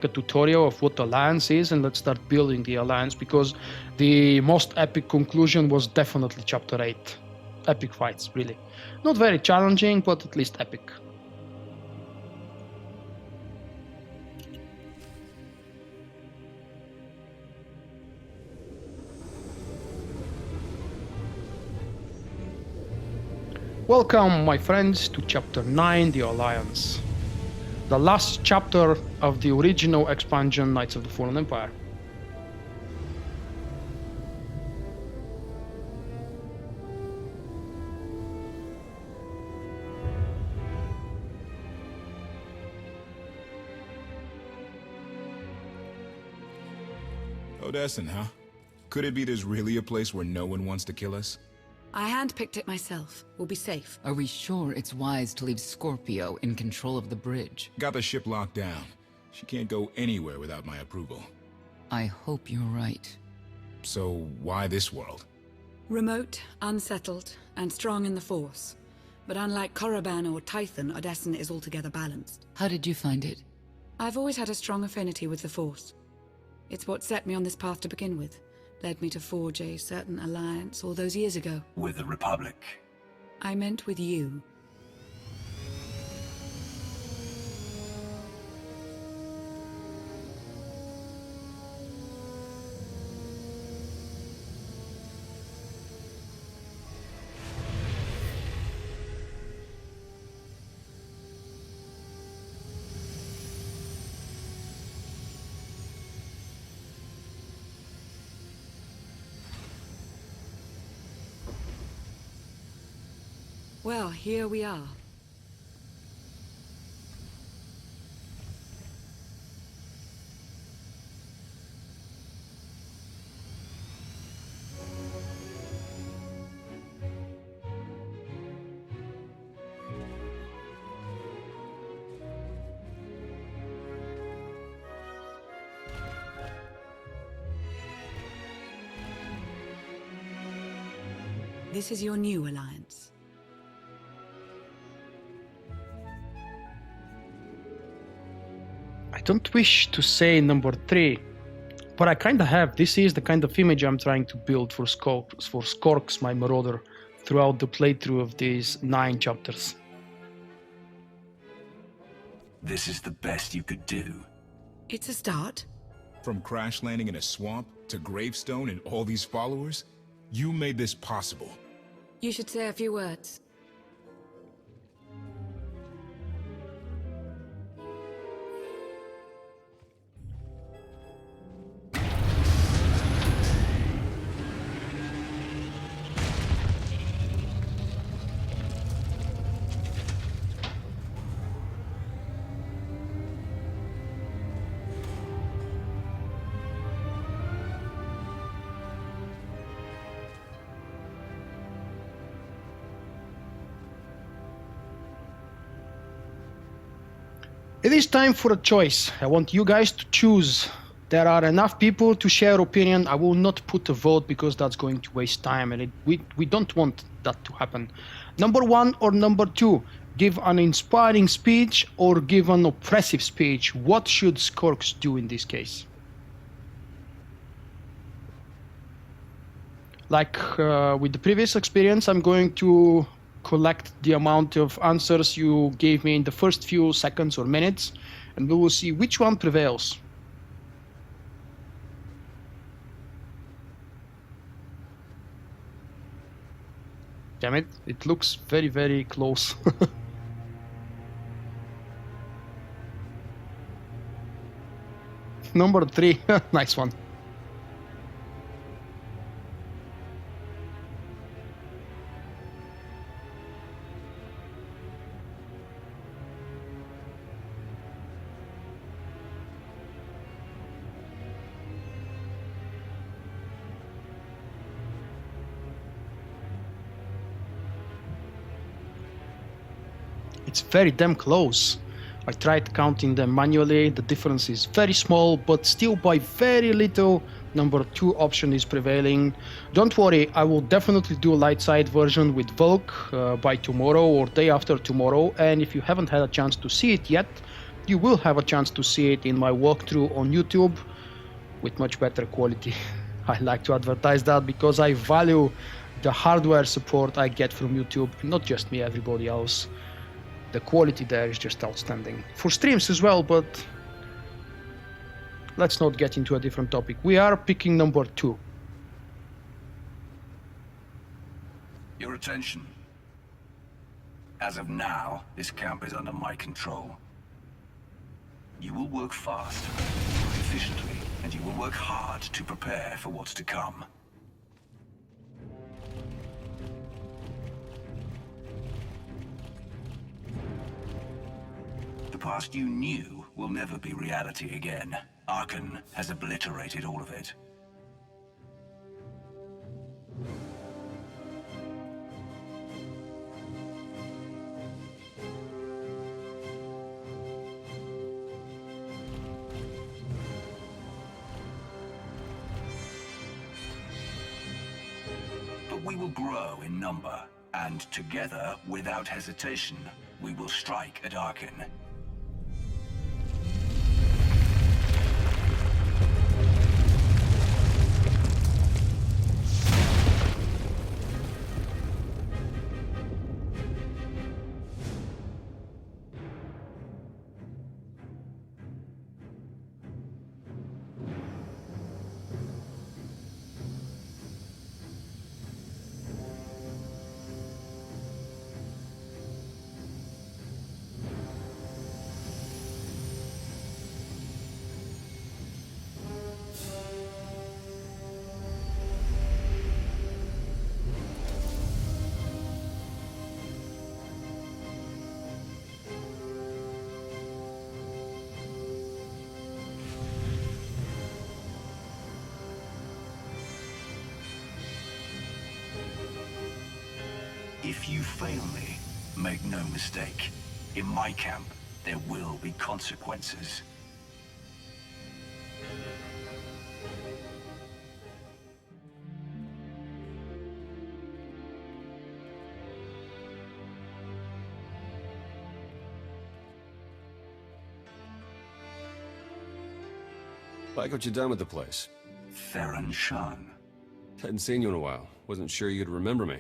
a tutorial of what Alliance is, and let's start building the Alliance, because the most epic conclusion was definitely Chapter 8. Epic fights, really. Not very challenging, but at least epic. Welcome, my friends, to Chapter 9, the Alliance. The last chapter of the original expansion, Knights of the Fallen Empire. Odessen, huh? Could it be there's really a place where no one wants to kill us? I handpicked it myself. We'll be safe. Are we sure it's wise to leave Scorpio in control of the bridge? Got the ship locked down. She can't go anywhere without my approval. I hope you're right. So why this world? Remote, unsettled, and strong in the Force. But unlike Korriban or Tython, Odessen is altogether balanced. How did you find it? I've always had a strong affinity with the Force. It's what set me on this path to begin with. Led me to forge a certain alliance all those years ago. With the Republic? I meant with you. Well, here we are. This is your new alliance. I don't wish to say number 3, but I kinda have. This is the kind of image I'm trying to build for Skorks, my Marauder, throughout the playthrough of these 9 chapters. This is the best you could do. It's a start. From crash landing in a swamp to Gravestone and all these followers, you made this possible. You should say a few words. It is time for a choice. I want you guys to choose. There are enough people to share opinion. I will not put a vote because that's going to waste time, and we don't want that to happen. Number 1 or number 2, give an inspiring speech or give an oppressive speech. What should Skorks do in this case? Like with the previous experience, I'm going to collect the amount of answers you gave me in the first few seconds or minutes, and we will see which one prevails. Damn it, it looks very, very close. Number 3, nice one. It's very damn close. I tried counting them manually. The difference is very small, but still by very little. Number 2 option is prevailing. Don't worry, I will definitely do a light side version with VULKK by tomorrow or day after tomorrow. And if you haven't had a chance to see it yet, you will have a chance to see it in my walkthrough on YouTube with much better quality. I like to advertise that because I value the hardware support I get from YouTube, not just me, everybody else. The quality there is just outstanding. For streams as well, but let's not get into a different topic. We are picking number 2. Your attention. As of now, this camp is under my control. You will work fast, efficiently, and you will work hard to prepare for what's to come. The past you knew will never be reality again. Arkan has obliterated all of it. We will grow in number, and together, without hesitation, we will strike at Arkan. If you fail me, make no mistake. In my camp, there will be consequences. Like what you done with the place? Theron Shan. Hadn't seen you in a while. Wasn't sure you'd remember me.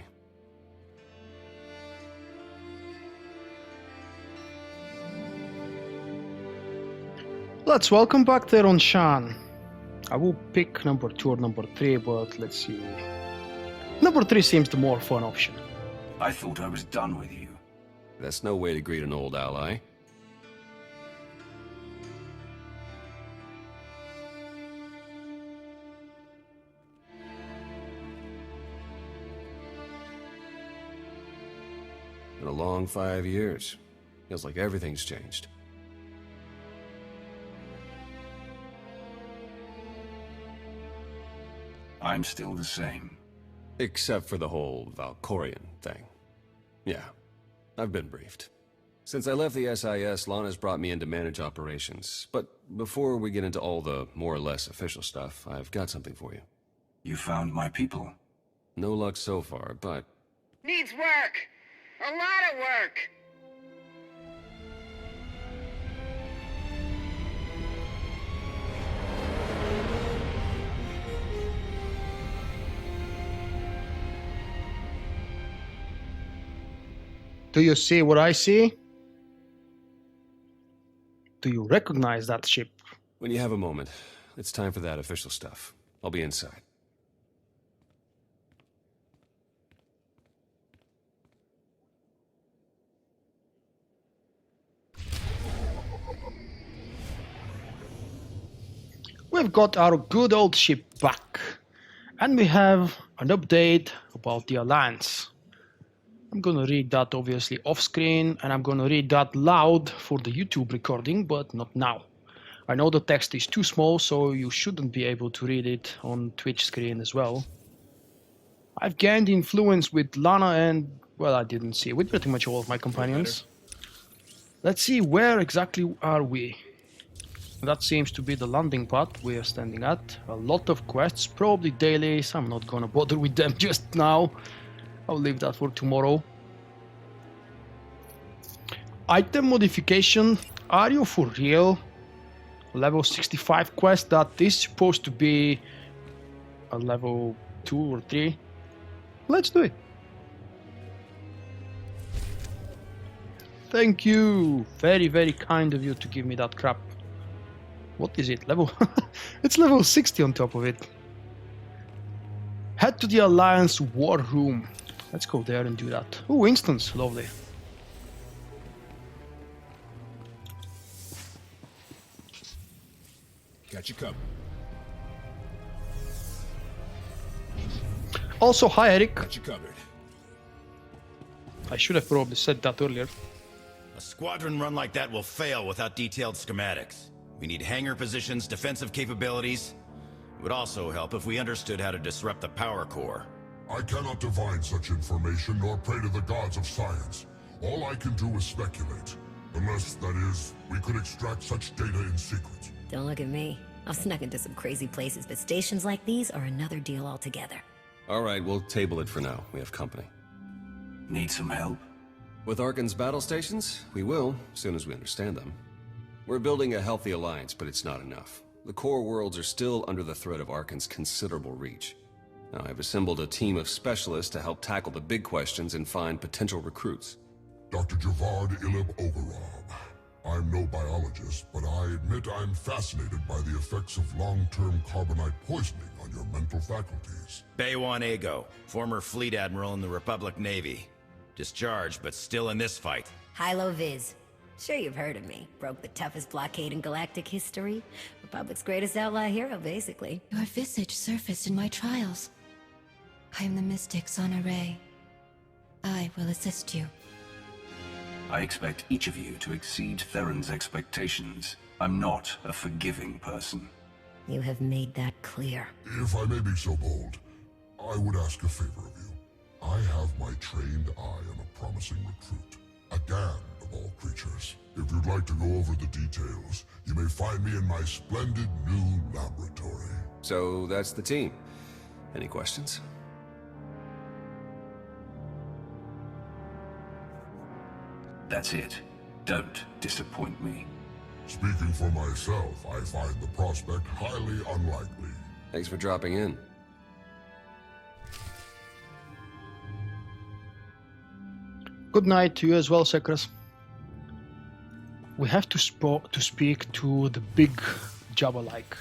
Let's welcome back Theron Shan. I will pick number 2 or number 3, but let's see. Number 3 seems the more fun option. I thought I was done with you. That's no way to greet an old ally. Been a long 5 years. Feels like everything's changed. I'm still the same. Except for the whole Valkorian thing. Yeah, I've been briefed. Since I left the SIS, Lana's brought me in to manage operations. But before we get into all the more or less official stuff, I've got something for you. You found my people. No luck so far, but... Needs work! A lot of work! Do you see what I see? Do you recognize that ship? When you have a moment, it's time for that official stuff. I'll be inside. We've got our good old ship back. And we have an update about the Alliance. I'm gonna read that obviously off screen, and I'm gonna read that loud for the YouTube recording, but not now. I know the text is too small, so you shouldn't be able to read it on Twitch screen as well. I've gained influence with Lana and, well, I didn't see, with pretty much all of my companions. Let's see, where exactly are we? That seems to be the landing pad we are standing at. A lot of quests, probably dailies. I'm not gonna bother with them just now. I'll leave that for tomorrow. Item modification Are you for real? Level 65 quest that is supposed to be a level 2 or 3. Let's do it. Thank you. Very, very kind of you to give me that crap. What is it? Level? It's level 60 on top of it. Head to the Alliance War Room. Let's go there and do that. Oh, instance. Lovely. Got you covered. Also, hi Eric. Got you covered. I should have probably said that earlier. A squadron run like that will fail without detailed schematics. We need hangar positions, defensive capabilities. It would also help if we understood how to disrupt the power core. I cannot divine such information nor pray to the gods of science. All I can do is speculate. Unless, that is, we could extract such data in secret. Don't look at me. I've snuck into some crazy places, but stations like these are another deal altogether. All right, we'll table it for now. We have company. Need some help? With Arkan's battle stations, we will, as soon as we understand them. We're building a healthy alliance, but it's not enough. The core worlds are still under the threat of Arkan's considerable reach. Now, I've assembled a team of specialists to help tackle the big questions and find potential recruits. Dr. Javad Ilib Ogorab. I'm no biologist, but I admit I'm fascinated by the effects of long-term carbonite poisoning on your mental faculties. Baywan Ego, former fleet admiral in the Republic Navy. Discharged, but still in this fight. Hilo Viz. Sure you've heard of me. Broke the toughest blockade in galactic history. Republic's greatest outlaw hero, basically. Your visage surfaced in my trials. I am the mystic Sana Ray. I will assist you. I expect each of you to exceed Theron's expectations. I'm not a forgiving person. You have made that clear. If I may be so bold, I would ask a favor of you. I have my trained eye on a promising recruit. A damned of all creatures. If you'd like to go over the details, you may find me in my splendid new laboratory. So that's the team. Any questions? That's it. Don't disappoint me. Speaking for myself, I find the prospect highly unlikely. Thanks for dropping in. Good night to you as well, Sekras. We have to speak to the big Jabba-like.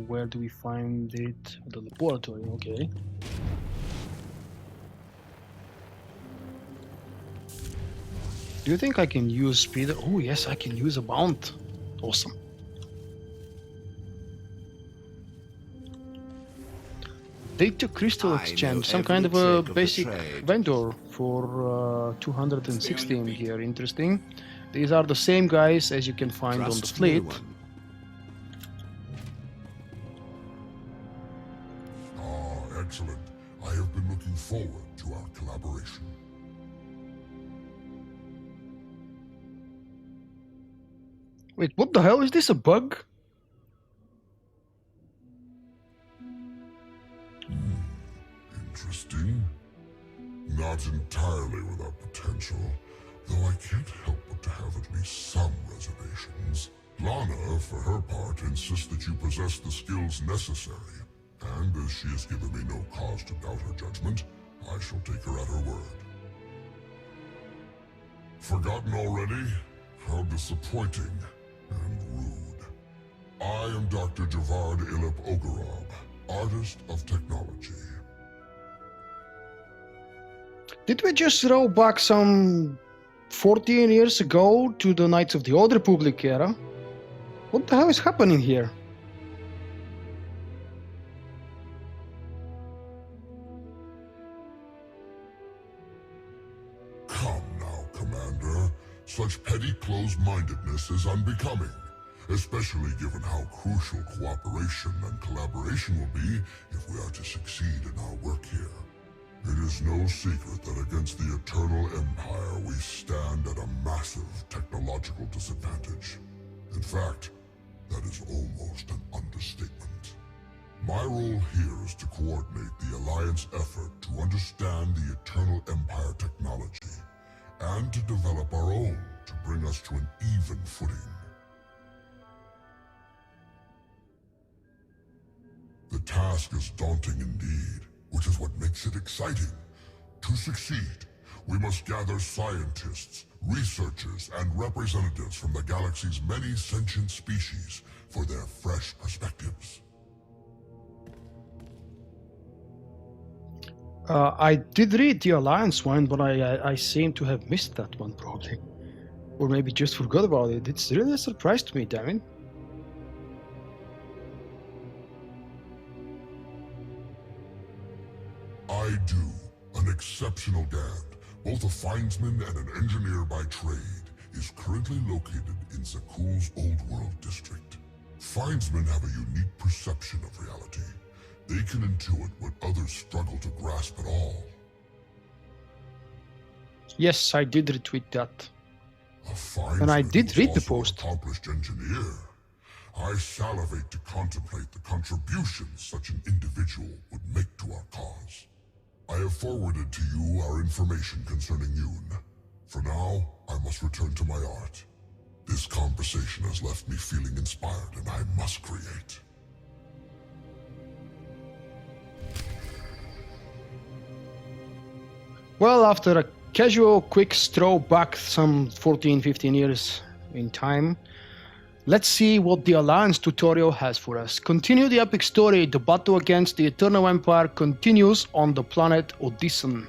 Where do we find it? The laboratory, okay. Do you think I can use speed? Oh yes, I can use a bound. Awesome. Data crystal exchange, some kind of a basic vendor for 216 here. Interesting. These are the same guys as you can find on the fleet. Ah, excellent. I have been looking forward to our collaboration. Wait, what the hell? Is this a bug? Interesting. Not entirely without potential, though I can't help but to have at least some reservations. Lana, for her part, insists that you possess the skills necessary, and as she has given me no cause to doubt her judgment, I shall take her at her word. Forgotten already? How disappointing and rude. I am Dr. Javad Ilib Ogorab, Artist of Technology. Did we just throw back some 14 years ago to the Knights of the Old Republic era? What the hell is happening here? Come now, Commander. Such petty closed-mindedness is unbecoming, especially given how crucial cooperation and collaboration will be if we are to succeed in our work here. It is no secret that against the Eternal Empire we stand at a massive technological disadvantage. In fact, that is almost an understatement. My role here is to coordinate the Alliance effort to understand the Eternal Empire technology, and to develop our own to bring us to an even footing. The task is daunting indeed, which is what makes it exciting. To succeed, we must gather scientists, researchers, and representatives from the galaxy's many sentient species for their fresh perspectives. I did read the Alliance one, but I seem to have missed that one, probably. Or maybe just forgot about it. It's really a surprise to me, damn it. I do. An exceptional Gand, both a findsman and an engineer by trade, is currently located in Zakuul's Old World district. Findsmen have a unique perception of reality. They can intuit what others struggle to grasp at all. Yes, I did retweet that. A findsman And I did read the is also an post. accomplished engineer. I salivate to contemplate the contributions such an individual would make to our cause. I have forwarded to you our information concerning Yoon. For now, I must return to my art. This conversation has left me feeling inspired, and I must create. Well, after a casual, quick stroll back some 14-15 years in time, let's see what the Alliance tutorial has for us. Continue the epic story. The battle against the Eternal Empire continues on the planet Odessen.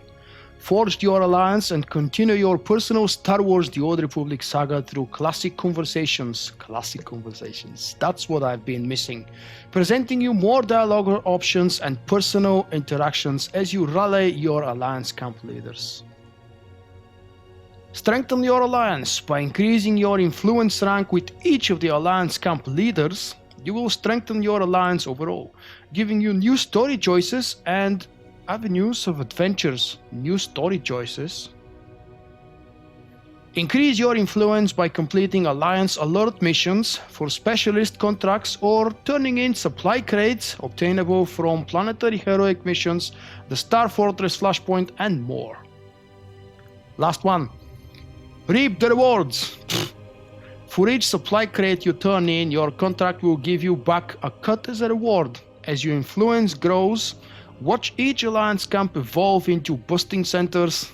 Forge your alliance and continue your personal Star Wars The Old Republic saga through classic conversations. Classic conversations. That's what I've been missing. Presenting you more dialogue options and personal interactions as you rally your alliance camp leaders. Strengthen your alliance by increasing your influence rank with each of the alliance camp leaders. You will strengthen your alliance overall, giving you new story choices and avenues of adventures. New story choices. Increase your influence by completing alliance alert missions for specialist contracts or turning in supply crates obtainable from planetary heroic missions, the Star Fortress Flashpoint, and more. Last one. Reap the rewards! For each supply crate you turn in, your contract will give you back a cut as a reward. As your influence grows, watch each alliance camp evolve into boosting centers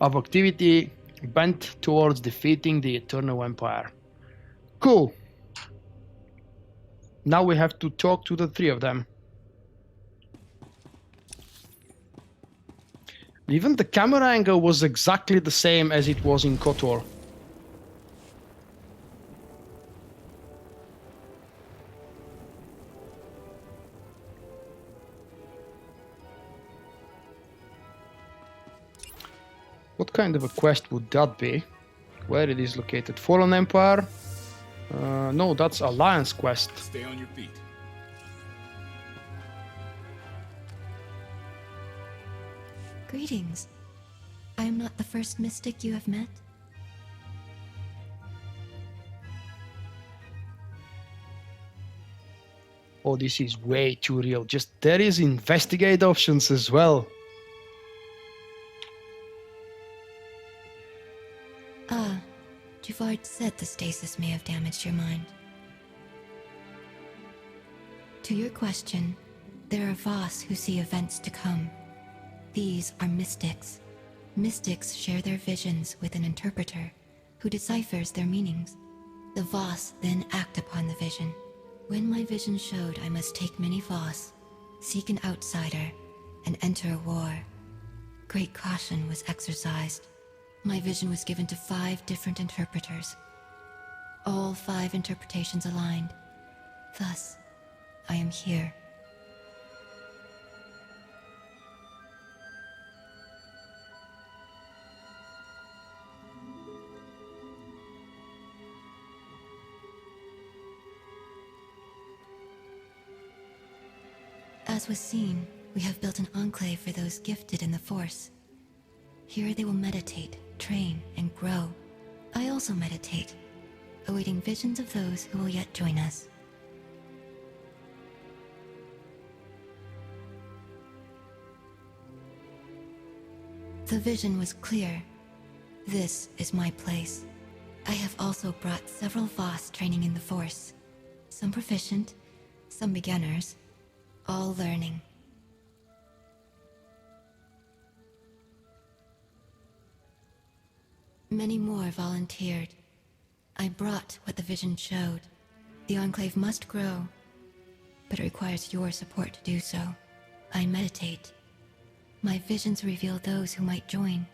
of activity bent towards defeating the Eternal Empire. Cool. Now we have to talk to the three of them. Even the camera angle was exactly the same as it was in KOTOR. What kind of a quest would that be? Where it is located? Fallen Empire? No, that's Alliance quest. Stay on your feet. Greetings. I am not the first mystic you have met. Oh, this is way too real. Just there is investigate options as well. Ah, Juvard said the stasis may have damaged your mind. To your question, there are Voss who see events to come. These are mystics. Mystics share their visions with an interpreter, who deciphers their meanings. The Voss then act upon the vision. When my vision showed I must take many Voss, seek an outsider, and enter a war, great caution was exercised. My vision was given to 5 different interpreters. All 5 interpretations aligned. Thus, I am here. As was seen, we have built an enclave for those gifted in the Force. Here they will meditate, train, and grow. I also meditate, awaiting visions of those who will yet join us. The vision was clear. This is my place. I have also brought several Voss training in the Force. Some proficient, some beginners, all learning. Many more volunteered. I brought what the vision showed. The Enclave must grow, but it requires your support to do so. I meditate. My visions reveal those who might join.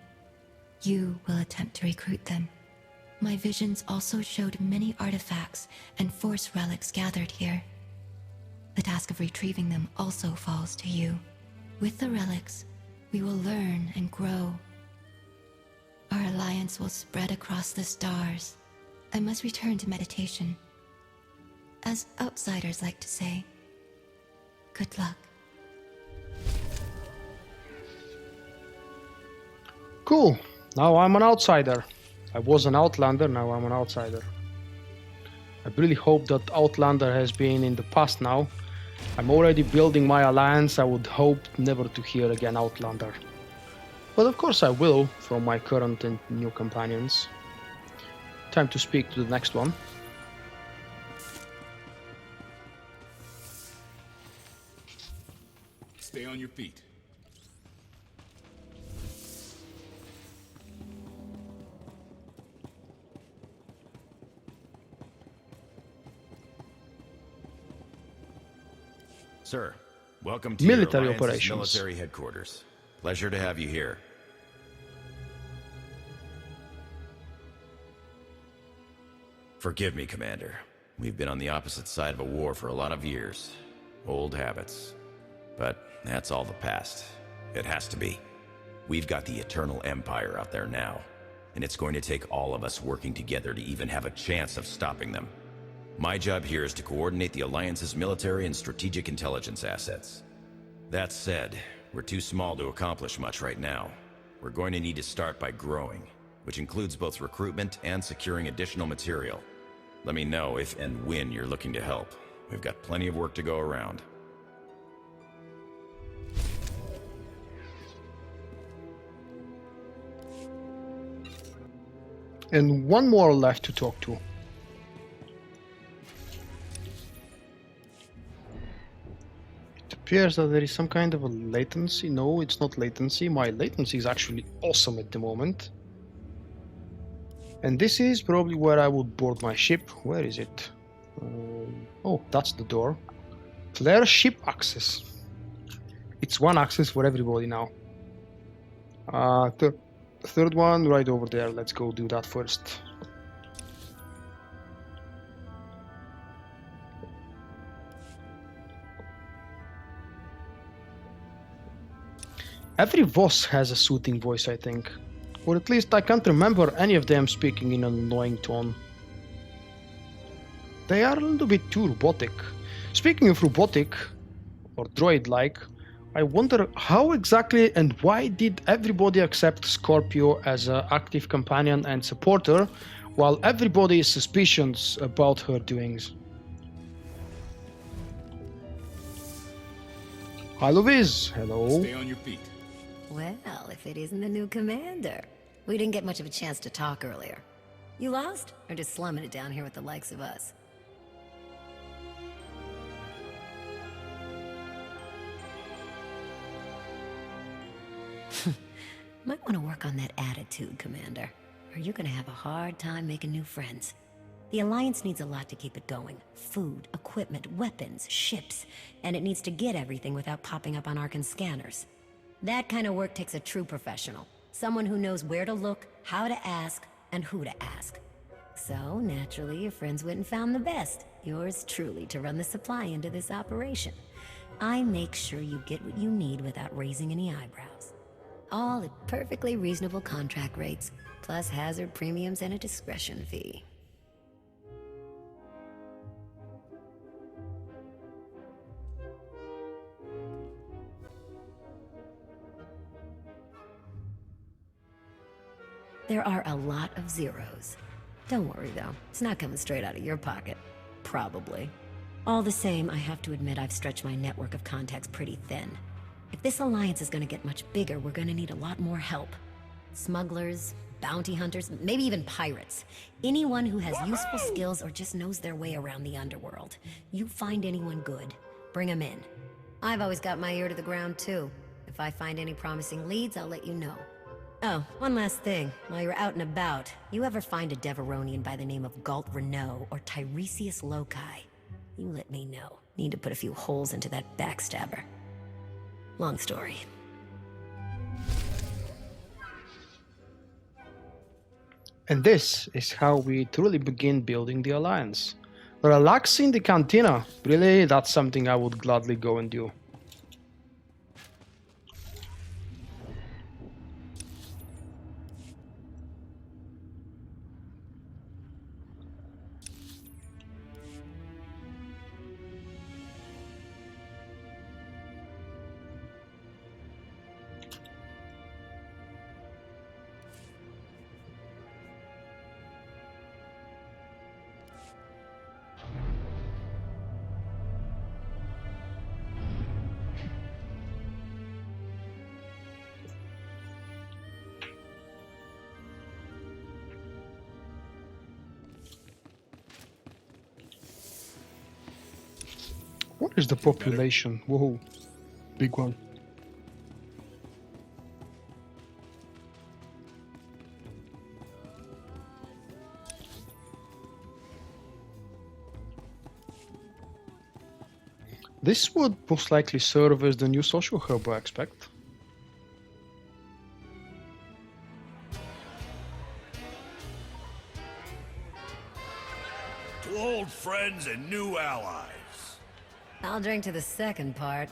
You will attempt to recruit them. My visions also showed many artifacts and Force relics gathered here. The task of retrieving them also falls to you. With the relics, we will learn and grow. Our alliance will spread across the stars. I must return to meditation. As outsiders like to say, good luck. Cool. Now I'm an outsider. I was an outlander, now I'm an outsider. I really hope that Outlander has been in the past now. I'm already building my alliance. I would hope never to hear again Outlander. But of course I will, from my current and new companions. Time to speak to the next one. Stay on your feet. Sir, welcome to Military your Alliance's operations. military headquarters. Pleasure to have you here. Forgive me, Commander. We've been on the opposite side of a war for a lot of years. Old habits. But that's all the past. It has to be. We've got the Eternal Empire out there now, and it's going to take all of us working together to even have a chance of stopping them. My job here is to coordinate the Alliance's military and strategic intelligence assets. That said, we're too small to accomplish much right now. We're going to need to start by growing, which includes both recruitment and securing additional material. Let me know if and when you're looking to help. We've got plenty of work to go around. And one more left to talk to. It appears that there is some kind of a latency. No, it's not latency. My latency is actually awesome at the moment. And this is probably where I would board my ship. Where is it? Oh, that's the door. Flare ship access. It's one access for everybody now. Third one right over there. Let's go do that first. Every Voss has a soothing voice, I think. Or at least I can't remember any of them speaking in an annoying tone. They are a little bit too robotic. Speaking of robotic, or droid-like, I wonder how exactly and why did everybody accept Scorpio as an active companion and supporter, while everybody is suspicious about her doings. Hi Louise, hello. Stay on your feet. Well, if it isn't the new commander. We didn't get much of a chance to talk earlier. You lost? Or just slumming it down here with the likes of us? Might want to work on that attitude, Commander. Or you're gonna have a hard time making new friends. The Alliance needs a lot to keep it going. Food, equipment, weapons, ships. And it needs to get everything without popping up on Arkan scanners. That kind of work takes a true professional. Someone who knows where to look, how to ask, and who to ask. So, naturally, your friends went and found the best. Yours truly to run the supply into this operation. I make sure you get what you need without raising any eyebrows. All at perfectly reasonable contract rates, plus hazard premiums and a discretion fee. There are a lot of zeros. Don't worry though, it's not coming straight out of your pocket. Probably. All the same, I have to admit I've stretched my network of contacts pretty thin. If this alliance is gonna get much bigger, we're gonna need a lot more help. Smugglers, bounty hunters, maybe even pirates. Anyone who has useful skills or just knows their way around the underworld. You find anyone good, bring them in. I've always got my ear to the ground, too. If I find any promising leads, I'll let you know. Oh, one last thing. While you're out and about, you ever find a Deveronian by the name of Galt Renault or Tiresias Loci? You let me know. Need to put a few holes into that backstabber. Long story. And this is how we truly begin building the Alliance. Relaxing the cantina. Really, that's something I would gladly go and do. What is the population? Whoa, big one. This would most likely serve as the new social hub, I expect. To old friends and new allies. I'll drink to the second part.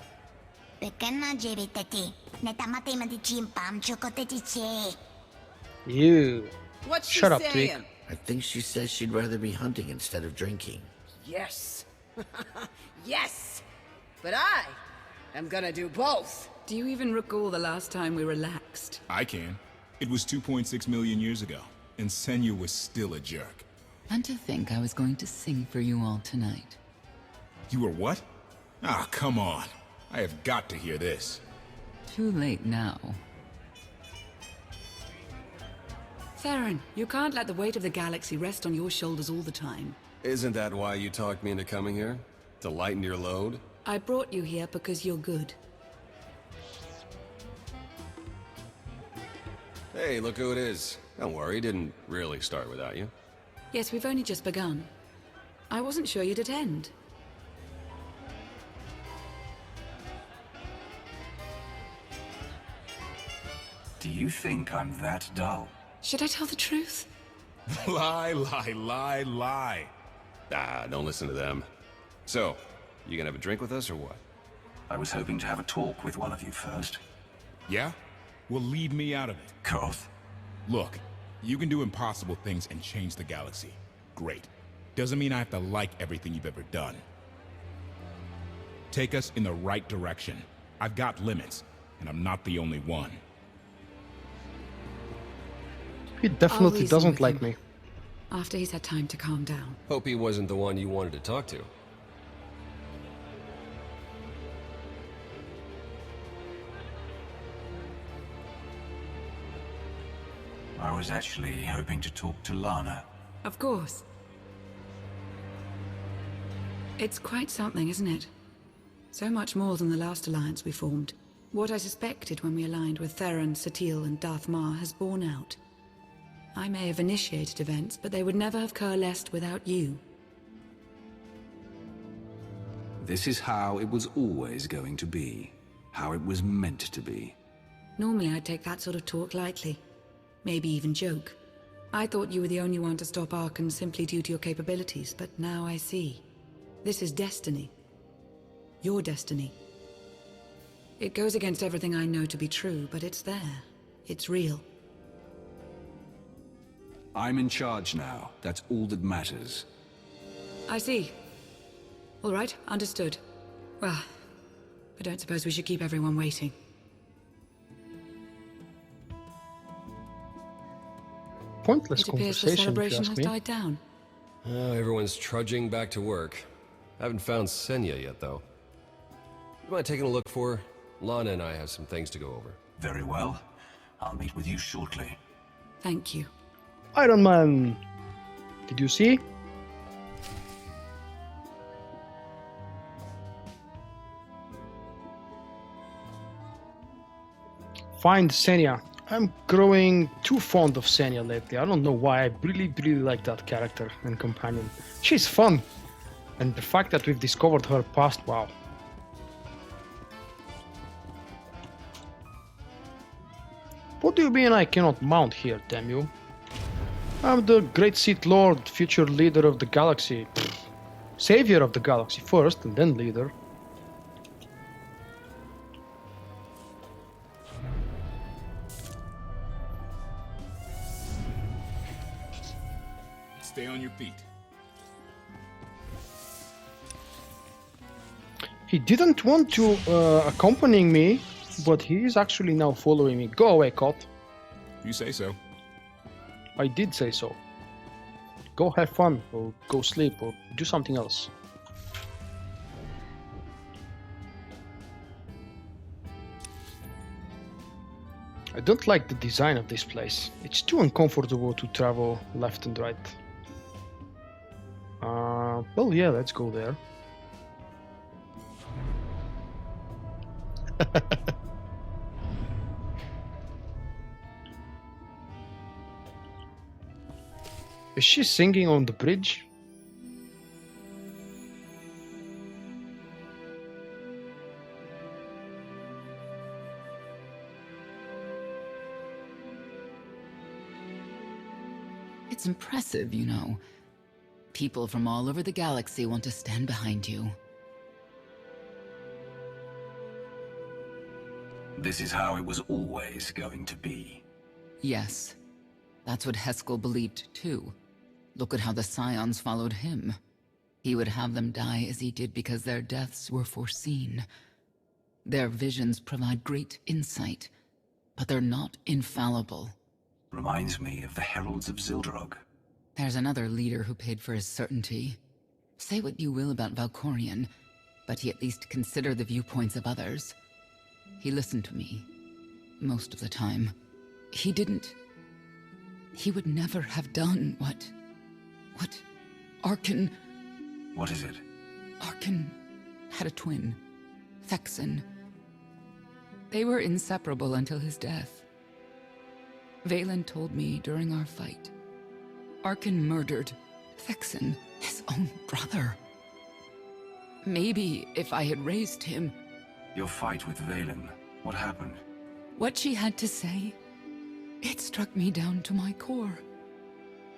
You. What's she Shut up, saying? Tweak. I think she says she'd rather be hunting instead of drinking. Yes. Yes! But I am gonna do both. Do you even recall the last time we relaxed? I can. It was 2.6 million years ago, and Senya was still a jerk. And to think I was going to sing for you all tonight. You were what? Ah, come on. I have got to hear this. Too late now. Theron, you can't let the weight of the galaxy rest on your shoulders all the time. Isn't that why you talked me into coming here? To lighten your load? I brought you here because you're good. Hey, look who it is. Don't worry, didn't really start without you. Yes, we've only just begun. I wasn't sure you'd attend. Do you think I'm that dull? Should I tell the truth? Lie, lie, lie, lie. Ah, don't listen to them. So, you gonna have a drink with us or what? I was hoping to have a talk with one of you first. Yeah? Well, leave me out of it. Koth. Look, you can do impossible things and change the galaxy. Great. Doesn't mean I have to like everything you've ever done. Take us in the right direction. I've got limits, and I'm not the only one. He definitely doesn't like me. After he's had time to calm down. Hope he wasn't the one you wanted to talk to. I was actually hoping to talk to Lana. Of course. It's quite something, isn't it? So much more than the last alliance we formed. What I suspected when we aligned with Theron, Satil, and Darth Mar has borne out. I may have initiated events, but they would never have coalesced without you. This is how it was always going to be. How it was meant to be. Normally I'd take that sort of talk lightly. Maybe even joke. I thought you were the only one to stop Archon simply due to your capabilities, but now I see. This is destiny. Your destiny. It goes against everything I know to be true, but it's there. It's real. I'm in charge now. That's all that matters. I see. All right, understood. Well, I don't suppose we should keep everyone waiting. Pointless It appears the conversation, if you celebration ask has me. died down. Oh, everyone's trudging back to work. Haven't found Senya yet, though. You mind taking a look for her? Lana and I have some things to go over. Very well. I'll meet with you shortly. Thank you. Iron Man! Did you see? Find Senya. I'm growing too fond of Senya lately. I don't know why. I really like that character and companion. She's fun. And the fact that we've discovered her past, wow. What do you mean I cannot mount here, damn you? I'm the great Sith Lord, future leader of the galaxy. Pfft. Savior of the galaxy first, and then leader. Stay on your feet. He didn't want to accompany me, but he is actually now following me. Go away, Cot. You say so. I did say so. Go have fun, or go sleep, or do something else. I don't like the design of this place. It's too uncomfortable to travel left and right. Well, yeah, let's go there. Is she singing on the bridge? It's impressive, you know. People from all over the galaxy want to stand behind you. This is how it was always going to be. Yes. That's what Heskel believed, too. Look at how the Scions followed him. He would have them die as he did because their deaths were foreseen. Their visions provide great insight, but they're not infallible. Reminds me of the Heralds of Zildrog. There's another leader who paid for his certainty. Say what you will about Valkorian, but he at least considered the viewpoints of others. He listened to me. Most of the time. He would never have done what Arkan... What is it? Arkan had a twin, Thexan. They were inseparable until his death. Valen told me during our fight. Arkan murdered Thexan, his own brother. Maybe if I had raised him... Your fight with Valen, what happened? What she had to say, it struck me down to my core.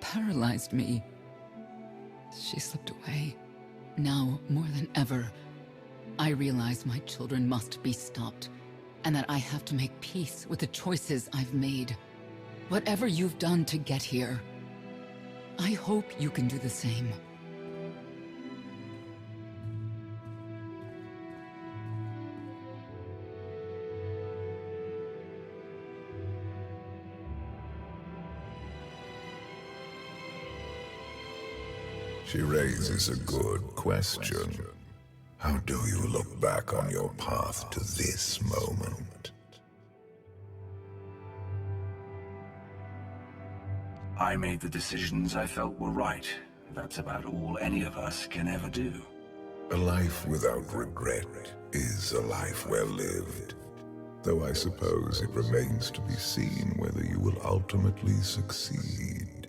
Paralyzed me. She slipped away. Now, more than ever, I realize my children must be stopped, and that I have to make peace with the choices I've made. Whatever you've done to get here, I hope you can do the same. She raises a good question. How do you look back on your path to this moment? I made the decisions I felt were right. That's about all any of us can ever do. A life without regret is a life well lived. Though I suppose it remains to be seen whether you will ultimately succeed.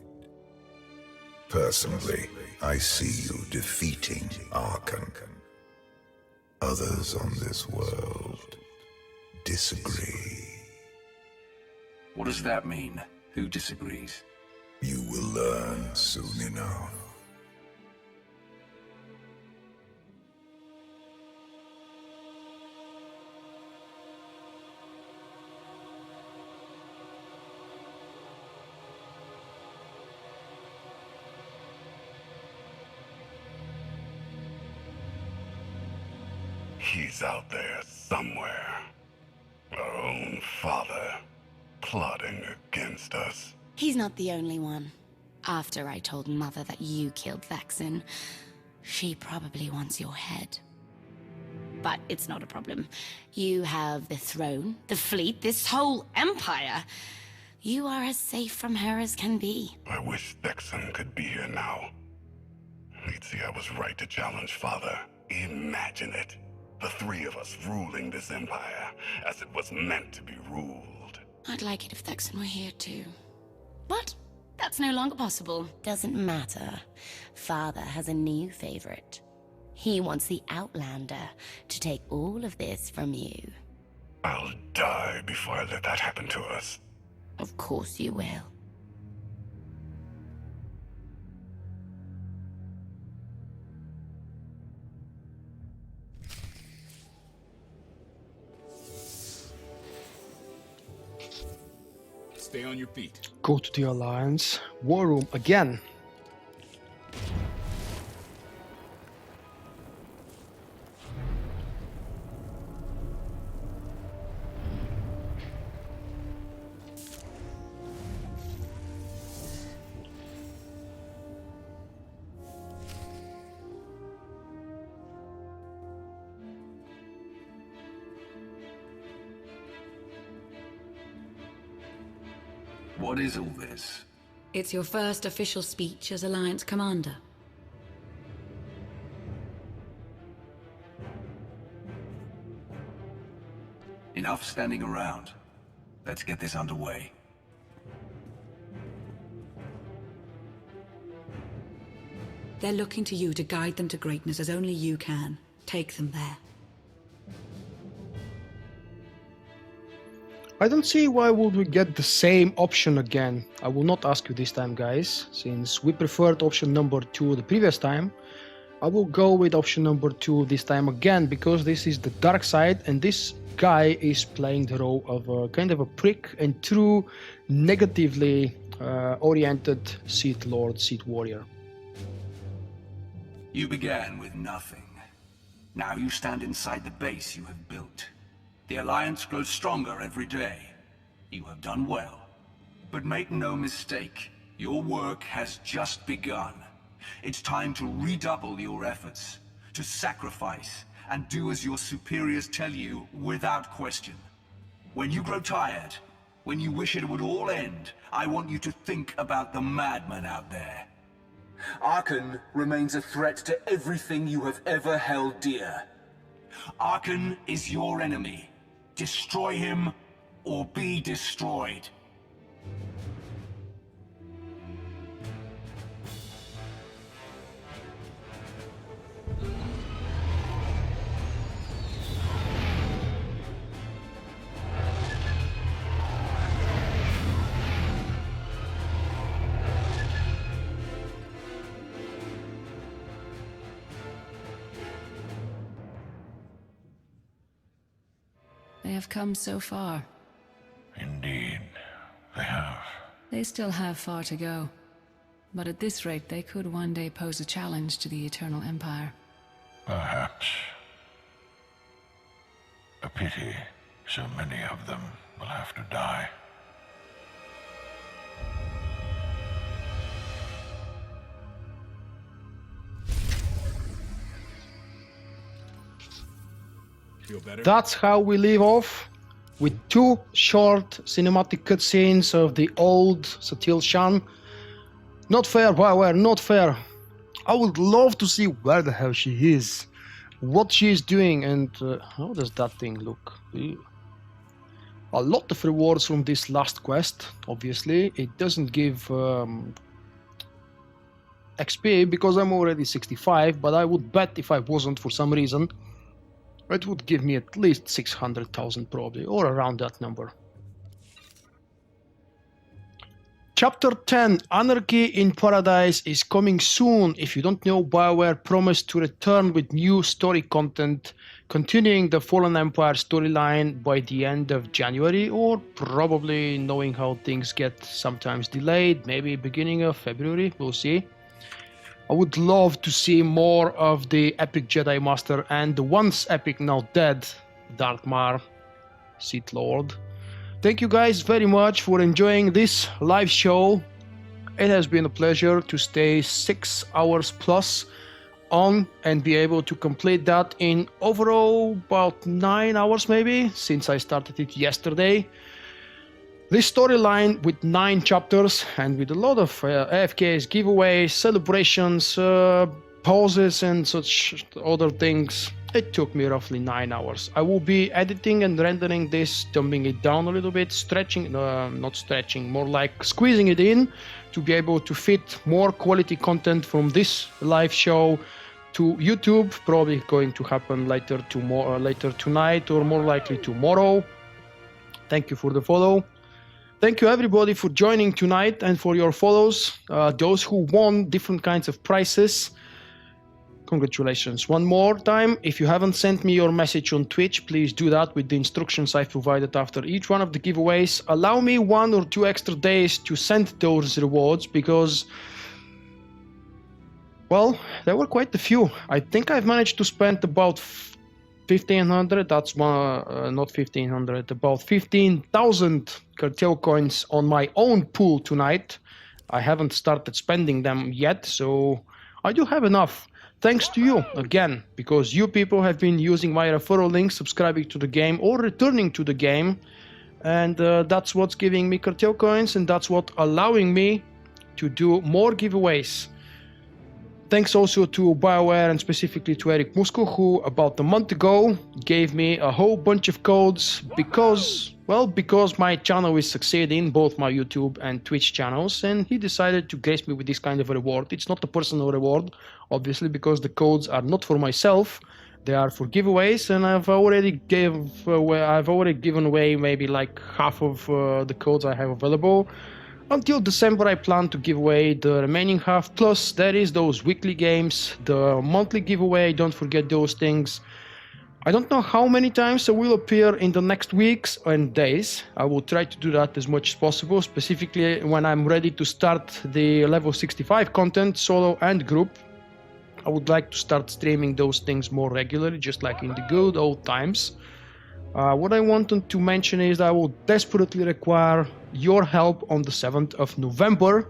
Personally, I see you defeating Arkan. Others on this world disagree. What does that mean? Who disagrees? You will learn soon enough. He's out there somewhere. Our own father, plotting against us. He's not the only one. After I told Mother that you killed Thexan, she probably wants your head. But it's not a problem. You have the throne, the fleet, this whole empire. You are as safe from her as can be. I wish Thexan could be here now. He'd see I was right to challenge Father. Imagine it. The three of us ruling this empire as it was meant to be ruled. I'd like it if Thexan were here too. But that's no longer possible. Doesn't matter. Father has a new favorite. He wants the Outlander to take all of this from you. I'll die before I let that happen to us. Of course you will. Stay on your feet. Go to the Alliance War Room again. What is all this? It's your first official speech as Alliance Commander. Enough standing around. Let's get this underway. They're looking to you to guide them to greatness as only you can. Take them there. I don't see why would we get the same option again. I will not ask you this time, guys, since we preferred option number 2 the previous time. I will go with option number 2 this time again, because this is the dark side and this guy is playing the role of a kind of a prick and true negatively oriented Sith Lord, Sith Warrior. You began with nothing. Now you stand inside the base you have built. The Alliance grows stronger every day. You have done well. But make no mistake, your work has just begun. It's time to redouble your efforts, to sacrifice, and do as your superiors tell you without question. When you grow tired, when you wish it would all end, I want you to think about the madman out there. Arkan remains a threat to everything you have ever held dear. Arkan is your enemy. Destroy him, or be destroyed. They have come so far. Indeed, they have. They still have far to go. But at this rate, they could one day pose a challenge to the Eternal Empire. Perhaps. A pity so many of them will have to die. Feel better? That's how we leave off, with 2 short cinematic cutscenes of the old Socializing Shan. Not fair, BioWare, not fair. I would love to see where the hell she is, what she is doing, and how does that thing look? Ew. A lot of rewards from this last quest, obviously. It doesn't give XP because I'm already 65, but I would bet if I wasn't for some reason, it would give me at least 600,000 probably, or around that number. Chapter 10, Anarchy in Paradise, is coming soon. If you don't know, BioWare promised to return with new story content, continuing the Fallen Empire storyline by the end of January, or probably, knowing how things get, sometimes delayed, maybe beginning of February, we'll see. I would love to see more of the epic Jedi Master and the once epic, now dead, Darth Mar, Sith Lord. Thank you guys very much for enjoying this live show. It has been a pleasure to stay 6 hours plus on and be able to complete that in overall about 9 hours maybe, since I started it yesterday. This storyline with 9 chapters and with a lot of AFKs, giveaways, celebrations, pauses and such other things, it took me roughly 9 hours. I will be editing and rendering this, dumbing it down a little bit, not stretching, more like squeezing it in to be able to fit more quality content from this live show to YouTube. Probably going to happen later tonight or more likely tomorrow. Thank you for the follow. Thank you everybody for joining tonight and for your follows. Those who won different kinds of prizes, congratulations. One more time, if you haven't sent me your message on Twitch, please do that with the instructions I've provided after each one of the giveaways. Allow me 1 or 2 extra days to send those rewards because, well, there were quite a few. I think I've managed to spend about 1,500, that's not 1,500, about 15,000 cartel coins on my own pool tonight. I haven't started spending them yet, so I do have enough. Thanks to you, again, because you people have been using my referral link, subscribing to the game or returning to the game, and that's what's giving me cartel coins, and that's what allowing me to do more giveaways. Thanks also to BioWare and specifically to Eric Musko, who about a month ago gave me a whole bunch of codes because my channel is succeeding, both my YouTube and Twitch channels, and he decided to grace me with this kind of a reward. It's not a personal reward, obviously, because the codes are not for myself, they are for giveaways, and I've already given away maybe like half of the codes I have available. Until December, I plan to give away the remaining half, plus there is those weekly games, the monthly giveaway, don't forget those things. I don't know how many times I will appear in the next weeks and days. I will try to do that as much as possible, specifically when I'm ready to start the level 65 content, solo and group. I would like to start streaming those things more regularly, just like in the good old times. What I wanted to mention is I will desperately require your help on the 7th of November.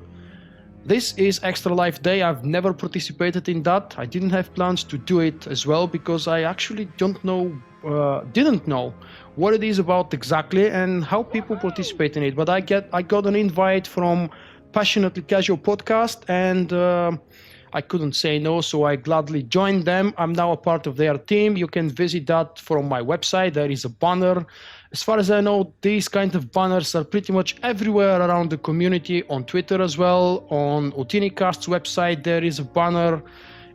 This is Extra Life Day. I've never participated in that. I didn't have plans to do it as well because I actually didn't know what it is about exactly and how people participate in it. But I got an invite from Passionately Casual Podcast, and I couldn't say no, so I gladly joined them. I'm now a part of their team. You can visit that from my website. There is a banner. As far as I know, these kind of banners are pretty much everywhere around the community, on Twitter as well. On Utinicast's website, there is a banner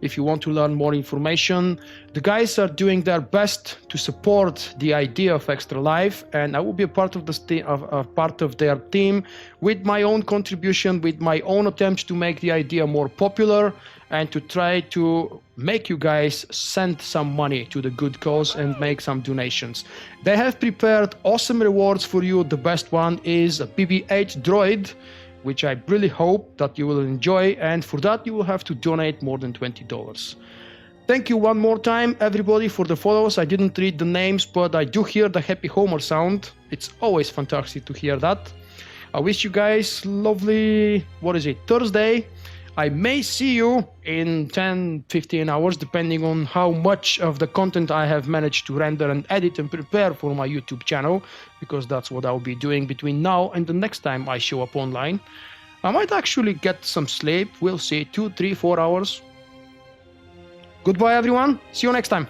if you want to learn more information. The guys are doing their best to support the idea of Extra Life, and I will be a part of their team with my own contribution, with my own attempts to make the idea more popular and to try to make you guys send some money to the good cause and make some donations. They have prepared awesome rewards for you. The best one is a BB-8 droid, which I really hope that you will enjoy, and for that you will have to donate more than $20. Thank you one more time, everybody, for the follows. I didn't read the names, but I do hear the happy Homer sound. It's always fantastic to hear that. I wish you guys lovely, Thursday. I may see you in 10-15 hours, depending on how much of the content I have managed to render and edit and prepare for my YouTube channel, because that's what I'll be doing between now and the next time I show up online. I might actually get some sleep. We'll see, 2, 3, 4 hours. Goodbye, everyone. See you next time.